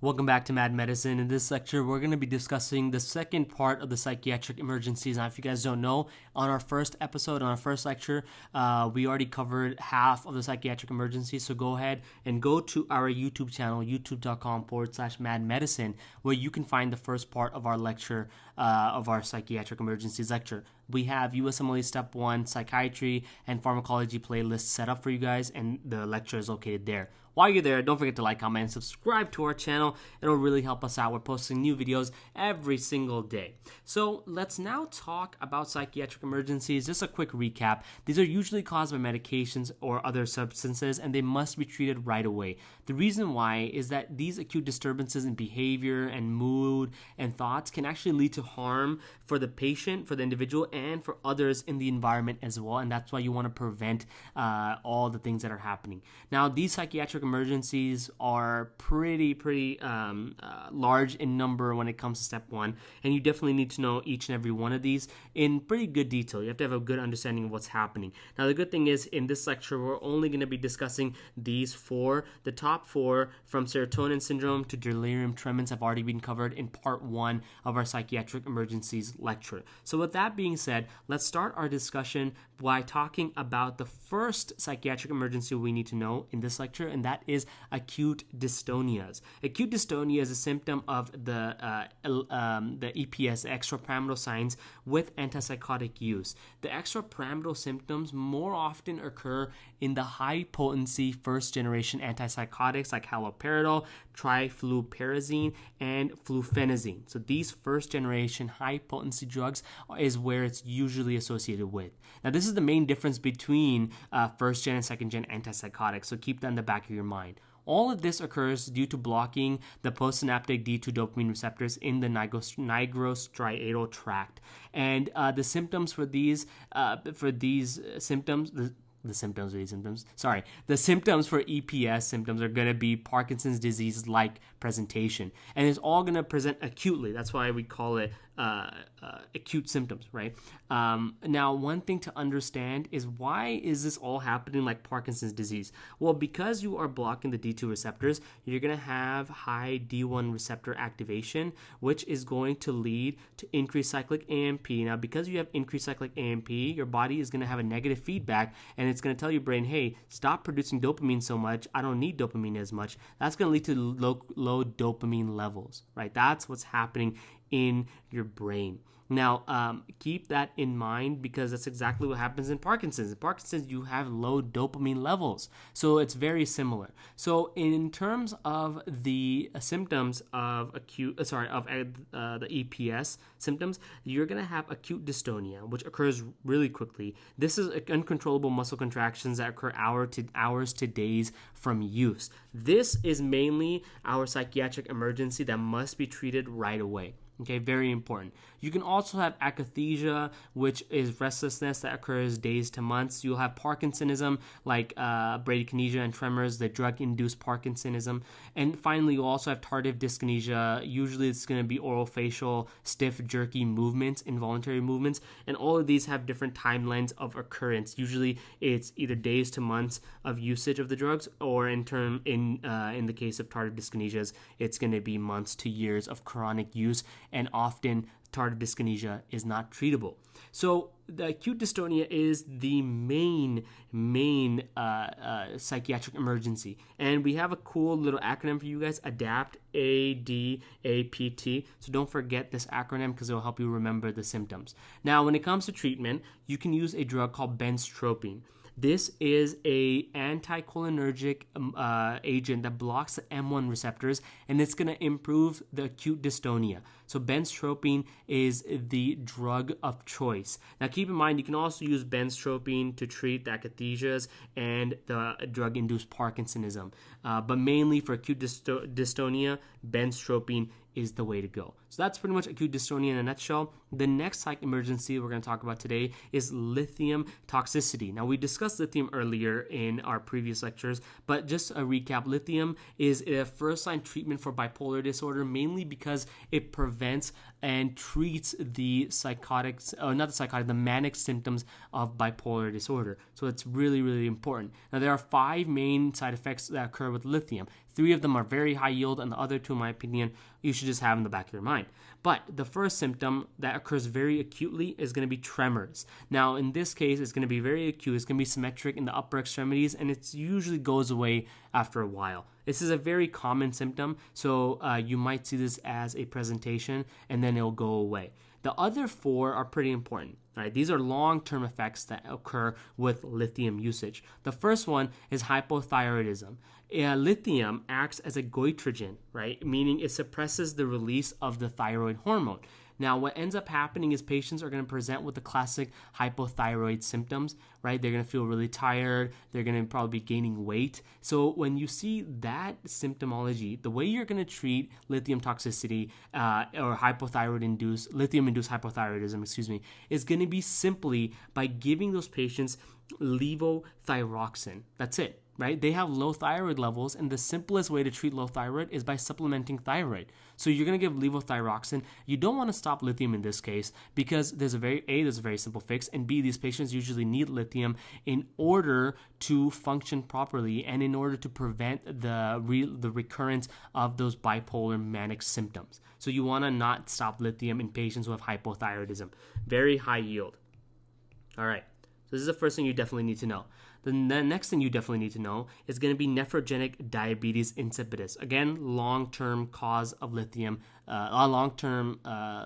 Welcome back to Mad Medicine. In this lecture, we're going to be discussing the second part of the psychiatric emergencies. Now, if you guys don't know, on our first episode, on our first lecture, we already covered half of the psychiatric emergencies. So go ahead and go to our YouTube channel, youtube.com/Mad Medicine, where you can find the first part of our lecture, of our psychiatric emergencies lecture. We have USMLE Step 1, Psychiatry, and Pharmacology playlists set up for you guys, and the lecture is located there. While you're there, don't forget to like, comment, and subscribe to our channel. It'll really help us out. We're posting new videos every single day. So let's now talk about psychiatric emergencies. Just a quick recap. These are usually caused by medications or other substances, and they must be treated right away. The reason why is that these acute disturbances in behavior and mood and thoughts can actually lead to harm for the patient, for the individual, and for others in the environment as well. And that's why you want to prevent all the things that are happening. Now, these psychiatric emergencies are pretty large in number when it comes to step 1, and you definitely need to know each and every one of these in pretty good detail. You have to have a good understanding of what's happening. Now, the good thing is, in this lecture, we're only going to be discussing these four. The top four, from serotonin syndrome to delirium tremens, have already been covered in part 1 of our psychiatric emergencies lecture. So with that being said, let's start our discussion by talking about the first psychiatric emergency we need to know in this lecture, and that is acute dystonias. Acute dystonia is a symptom of the EPS, extrapyramidal signs, with antipsychotic use. The extrapyramidal symptoms more often occur in the high-potency first-generation antipsychotics like haloperidol, trifluperazine, and fluphenazine. So these first-generation high-potency drugs is where it's usually associated with. Now, this is the main difference between first-gen and second-gen antipsychotics, so keep that in the back of your mind. All of this occurs due to blocking the postsynaptic D2 dopamine receptors in the nigrostriatal tract. And the symptoms for these symptoms, the symptoms for EPS symptoms are going to be Parkinson's disease-like presentation. And it's all going to present acutely. That's why we call it acute symptoms, right? Now, one thing to understand is, why is this all happening like Parkinson's disease? Well, because you are blocking the D2 receptors, you're going to have high D1 receptor activation, which is going to lead to increased cyclic AMP. Now, because you have increased cyclic AMP, your body is going to have a negative feedback, and it's going to tell your brain, hey, stop producing dopamine so much. I don't need dopamine as much. That's going to lead to low dopamine levels, right? That's what's happening in your brain. Now, keep that in mind, because that's exactly what happens in Parkinson's. In Parkinson's, you have low dopamine levels. So it's very similar. So in terms of the symptoms of the EPS symptoms, you're going to have acute dystonia, which occurs really quickly. This is uncontrollable muscle contractions that occur hours to days from use. This is mainly our psychiatric emergency that must be treated right away. Okay, very important. You can also have akathisia, which is restlessness that occurs days to months. You'll have Parkinsonism, like bradykinesia and tremors, the drug-induced Parkinsonism. And finally, you'll also have tardive dyskinesia. Usually it's going to be orofacial, stiff, jerky movements, involuntary movements. And all of these have different timelines of occurrence. Usually it's either days to months of usage of the drugs, or in the case of tardive dyskinesias, it's going to be months to years of chronic use. And often tardive dyskinesia is not treatable. So the acute dystonia is the main psychiatric emergency. And we have a cool little acronym for you guys, ADAPT, ADAPT. So don't forget this acronym, because it will help you remember the symptoms. Now, when it comes to treatment, you can use a drug called benztropine. This is a anticholinergic agent that blocks the M1 receptors, and it's going to improve the acute dystonia. So benztropine is the drug of choice. Now, keep in mind, you can also use benztropine to treat the akathisias and the drug-induced Parkinsonism. But mainly for acute dystonia, benztropine is the way to go. So that's pretty much acute dystonia in a nutshell. The next psych emergency we're going to talk about today is lithium toxicity. Now, we discussed lithium earlier in our previous lectures, but just a recap, lithium is a first-line treatment for bipolar disorder, mainly because it prevents and treats the the manic symptoms of bipolar disorder. So it's really, really important. Now, there are 5 main side effects that occur with lithium. 3 of them are very high yield, and the other 2, in my opinion, you should just have in the back of your mind. But the first symptom that occurs very acutely is going to be tremors. Now, in this case, it's going to be very acute. It's going to be symmetric in the upper extremities, and it usually goes away after a while. This is a very common symptom, so you might see this as a presentation, and then it'll go away. The other 4 are pretty important. Right? These are long-term effects that occur with lithium usage. The first one is hypothyroidism. Lithium acts as a goitrogen, right? Meaning it suppresses the release of the thyroid hormone. Now, what ends up happening is patients are going to present with the classic hypothyroid symptoms, right? They're going to feel really tired. They're going to probably be gaining weight. So when you see that symptomology, the way you're going to treat lithium toxicity or lithium-induced hypothyroidism, is going to be simply by giving those patients levothyroxine. That's it. Right? They have low thyroid levels, and the simplest way to treat low thyroid is by supplementing thyroid. So you're going to give levothyroxine. You don't want to stop lithium in this case because there's a very simple fix, and B, these patients usually need lithium in order to function properly and in order to prevent the recurrence of those bipolar manic symptoms. So you want to not stop lithium in patients who have hypothyroidism. Very high yield. All right. So this is the first thing you definitely need to know. The next thing you definitely need to know is going to be nephrogenic diabetes insipidus. Again, long-term cause of lithium, a long-term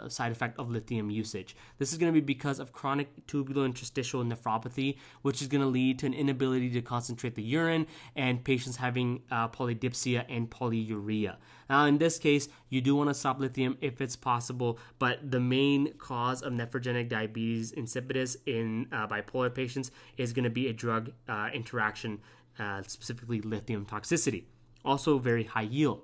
side effect of lithium usage. This is going to be because of chronic tubulointerstitial nephropathy, which is going to lead to an inability to concentrate the urine and patients having polydipsia and polyuria. Now, in this case, you do want to stop lithium if it's possible, but the main cause of nephrogenic diabetes insipidus in bipolar patients is going to be a drug interaction, specifically lithium toxicity. Also very high yield.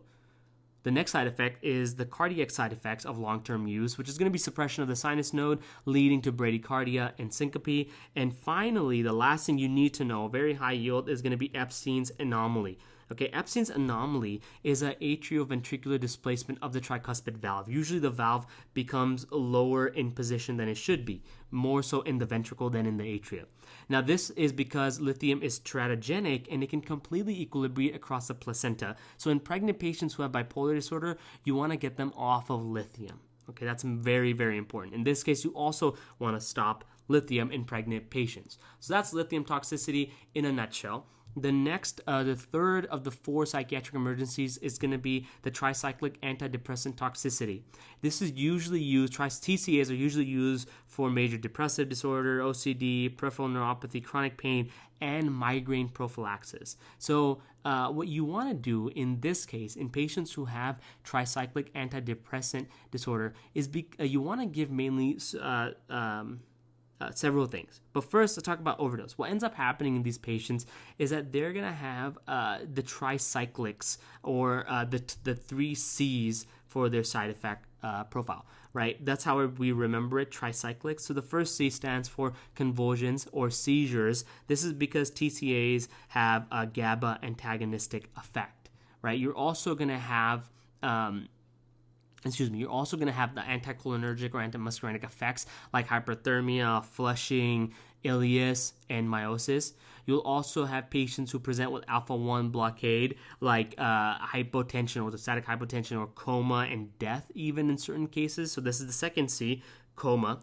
The next side effect is the cardiac side effects of long-term use, which is going to be suppression of the sinus node, leading to bradycardia and syncope. And finally, the last thing you need to know, very high yield, is going to be Epstein's anomaly. Okay, Epstein's anomaly is an atrioventricular displacement of the tricuspid valve. Usually the valve becomes lower in position than it should be, more so in the ventricle than in the atria. Now, this is because lithium is teratogenic and it can completely equilibrate across the placenta. So in pregnant patients who have bipolar disorder, you want to get them off of lithium. Okay, that's very, very important. In this case, you also want to stop lithium in pregnant patients. So that's lithium toxicity in a nutshell. The third of the 4 psychiatric emergencies is going to be the tricyclic antidepressant toxicity. This is usually used, TCAs are usually used for major depressive disorder, OCD, peripheral neuropathy, chronic pain, and migraine prophylaxis. So what you want to do in this case, in patients who have tricyclic antidepressant disorder, is you want to give mainly several things. But first, let's talk about overdose. What ends up happening in these patients is that they're going to have the tricyclics, or the 3 C's for their side effect profile, right? That's how we remember it, tricyclics. So the first C stands for convulsions or seizures. This is because TCAs have a GABA antagonistic effect, right? You're also going to have you're also going to have the anticholinergic or antimuscarinic effects like hyperthermia, flushing, ileus, and meiosis. You'll also have patients who present with alpha-1 blockade like hypotension, orthostatic hypotension, or coma and death even in certain cases. So this is the second C, coma.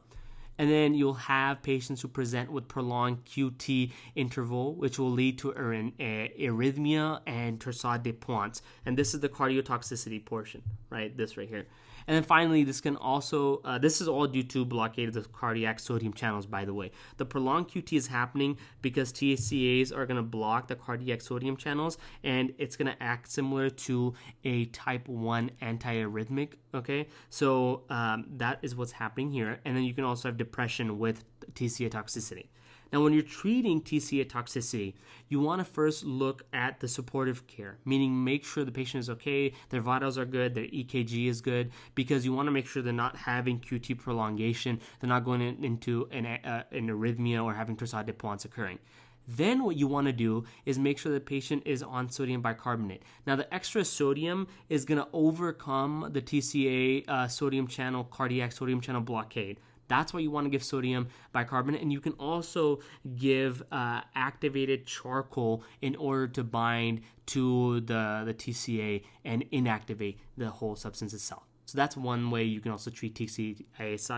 And then you'll have patients who present with prolonged QT interval, which will lead to arrhythmia and torsade de pointes. And this is the cardiotoxicity portion, right? This right here. And then finally, this is all due to blockade of the cardiac sodium channels, by the way. The prolonged QT is happening because TCAs are going to block the cardiac sodium channels, and it's going to act similar to a type 1 antiarrhythmic, okay? So that is what's happening here. And then you can also have depression with TCA toxicity. Now, when you're treating TCA toxicity, you want to first look at the supportive care, meaning make sure the patient is okay, their vitals are good, their EKG is good, because you want to make sure they're not having QT prolongation, they're not going into an arrhythmia or having torsade de pointes occurring. Then what you want to do is make sure the patient is on sodium bicarbonate. Now, the extra sodium is going to overcome the TCA sodium channel, cardiac sodium channel blockade. That's why you want to give sodium bicarbonate. And you can also give activated charcoal in order to bind to the TCA and inactivate the whole substance itself. So that's one way you can also treat TCA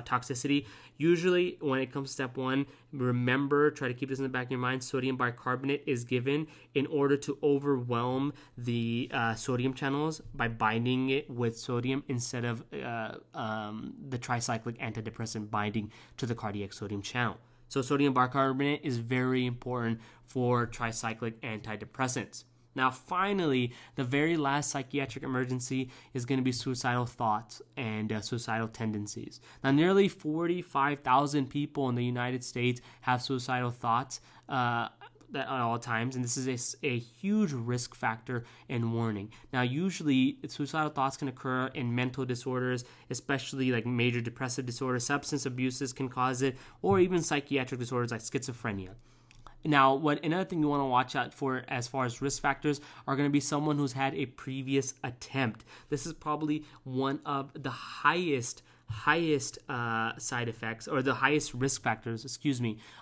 toxicity. Usually when it comes to step 1, remember, try to keep this in the back of your mind, sodium bicarbonate is given in order to overwhelm the sodium channels by binding it with sodium instead of the tricyclic antidepressant binding to the cardiac sodium channel. So sodium bicarbonate is very important for tricyclic antidepressants. Now, finally, the very last psychiatric emergency is going to be suicidal thoughts and suicidal tendencies. Now, nearly 45,000 people in the United States have suicidal thoughts at all times, and this is a huge risk factor and warning. Now, usually, suicidal thoughts can occur in mental disorders, especially like major depressive disorders, substance abuses can cause it, or even psychiatric disorders like schizophrenia. Now, another thing you want to watch out for as far as risk factors are going to be someone who's had a previous attempt. This is probably one of the highest side effects, or the highest risk factors,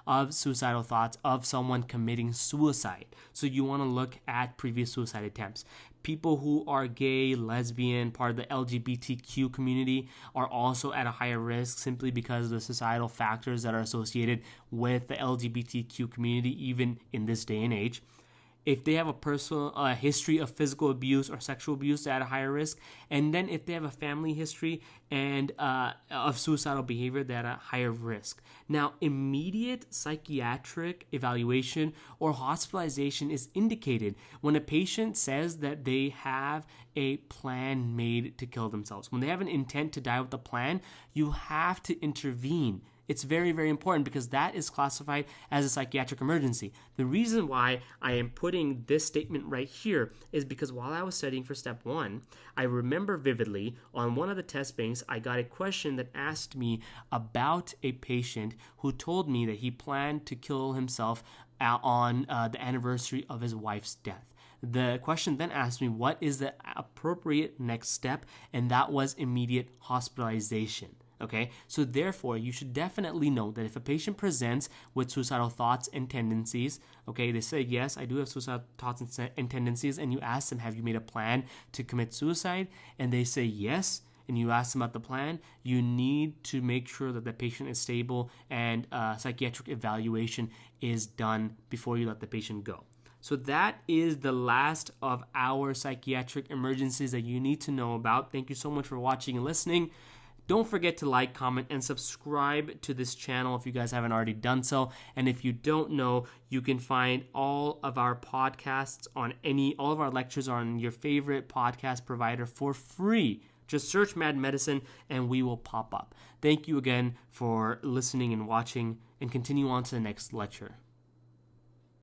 of suicidal thoughts of someone committing suicide. So you want to look at previous suicide attempts. People who are gay, lesbian, part of the LGBTQ community are also at a higher risk simply because of the societal factors that are associated with the LGBTQ community, even in this day and age. If they have a personal history of physical abuse or sexual abuse, they're at a higher risk. And then if they have a family history and of suicidal behavior, they're at a higher risk. Now, immediate psychiatric evaluation or hospitalization is indicated when a patient says that they have a plan made to kill themselves. When they have an intent to die with a plan, you have to intervene. It's very, very important because that is classified as a psychiatric emergency. The reason why I am putting this statement right here is because while I was studying for step 1, I remember vividly on one of the test banks, I got a question that asked me about a patient who told me that he planned to kill himself on the anniversary of his wife's death. The question then asked me, what is the appropriate next step? And that was immediate hospitalization. Okay, so therefore, you should definitely know that if a patient presents with suicidal thoughts and tendencies, okay, they say, yes, I do have suicidal thoughts and tendencies, and you ask them, have you made a plan to commit suicide? And they say yes, and you ask them about the plan, you need to make sure that the patient is stable and psychiatric evaluation is done before you let the patient go. So that is the last of our psychiatric emergencies that you need to know about. Thank you so much for watching and listening. Don't forget to like, comment, and subscribe to this channel if you guys haven't already done so. And if you don't know, you can find all of our podcasts all of our lectures are on your favorite podcast provider for free. Just search Mad Medicine and we will pop up. Thank you again for listening and watching, and continue on to the next lecture.